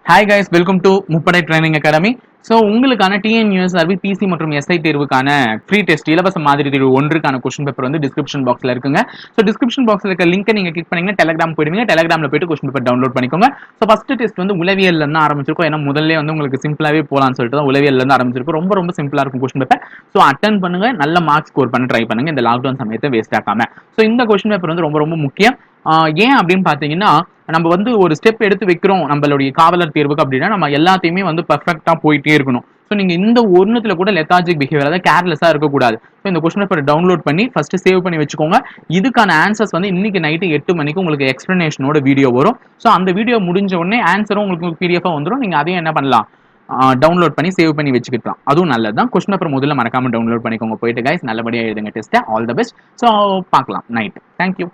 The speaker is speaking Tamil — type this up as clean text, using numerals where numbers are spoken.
ஹாய் கைஸ், வெல்கம் டு முப்படை ட்ரைனிங் அகாடமி. ஸோ உங்களுக்கான டிஎன்யூஎஸ்ஆர்பி பிசி மற்றும் எஸ்ஐ தேர்வுக்கான ஃப்ரீ டெஸ்ட் இலவச மாதிரி தேர்வு ஒன்றுக்கான கொஸ்டின் பேப்பர் வந்து டிஸ்கிரிப்ஷன் பாக்ஸில் இருக்குங்க. ஸோ டிஸ்கிரிப்ஷன் பாக்ஸில் இருக்க லிங்கை நீங்கள் கிளிக் பண்ணீங்கன்னா டெலிகிராம் போயிடுவீங்க. டெலிகிராமில் போயிட்டு கொஸ்டின் பேப்பர் டவுன்லோட் பண்ணிக்கோங்க. ஸோ ஃபர்ஸ்ட் டெஸ்ட் வந்து உளவியல் இருந்து ஆரம்பிச்சிருக்கோம். ஏன்னா முதல்ல வந்து உங்களுக்கு சிம்பிளாகவே போகலான்னு சொல்லிட்டு தான் உளவியல் இருந்து ஆரம்பிச்சிருக்கும். ரொம்ப ரொம்ப சிம்பிளாக இருக்கும் கொஸ்டின் பேப்பர். ஸோ அட்டன் பண்ணுங்க, நல்ல மார்க்ஸ் ஸ்கோர் பண்ண ட்ரை பண்ணுங்க இந்த லாக்டவுன் சமயத்தை வேஸ்ட் ஆக்காம. ஸோ இந்த கொஸ்டின் பேப்பர் வந்து ரொம்ப ரொம்ப முக்கியம். ஏன் அப்படின்னு பார்த்தீங்கன்னா, நம்ம வந்து ஒரு ஸ்டெப் எடுத்து வைக்கிறோம் நம்மளுடைய காவலர் தேர்வுக்கு அப்படின்னா நம்ம எல்லாத்தையுமே வந்து பர்ஃபெக்டா போயிட்டே இருக்கணும். ஸோ நீங்க இந்த ஒன்றுத்துல கூட லெத்தாஜிக் பிஹேவியர், அதாவது கேர்லெஸ்ஸா இருக்கக்கூடாது. ஸோ இந்த கொஸ்டின் பேப்பர் டவுன்லோட் பண்ணி ஃபர்ஸ்ட் சேவ் பண்ணி வச்சுக்கோங்க. இதுக்கான ஆன்சர்ஸ் வந்து இன்னைக்கு நைட்டு 8 மணிக்கு உங்களுக்கு எக்ஸ்பிளனேஷனோட வீடியோ வரும். ஸோ அந்த வீடியோ முடிஞ்ச உடனே ஆன்சரும் உங்களுக்கு பிடிஎஃபா வந்துடும். நீங்க அதையும் என்ன பண்ணலாம், டவுன்லோட் பண்ணி சேவ் பண்ணி வச்சுக்கலாம். அதுவும் நல்லது தான். கொஸ்டின் பேப்பர் முதல்ல மறக்காம டவுன்லோட் பண்ணிக்கோங்க. போயிட்டு கைஸ் நல்லபடியாக எழுதுங்க டெஸ்ட்டை. All the best. ஸோ பார்க்கலாம் நைட். தேங்க்யூ.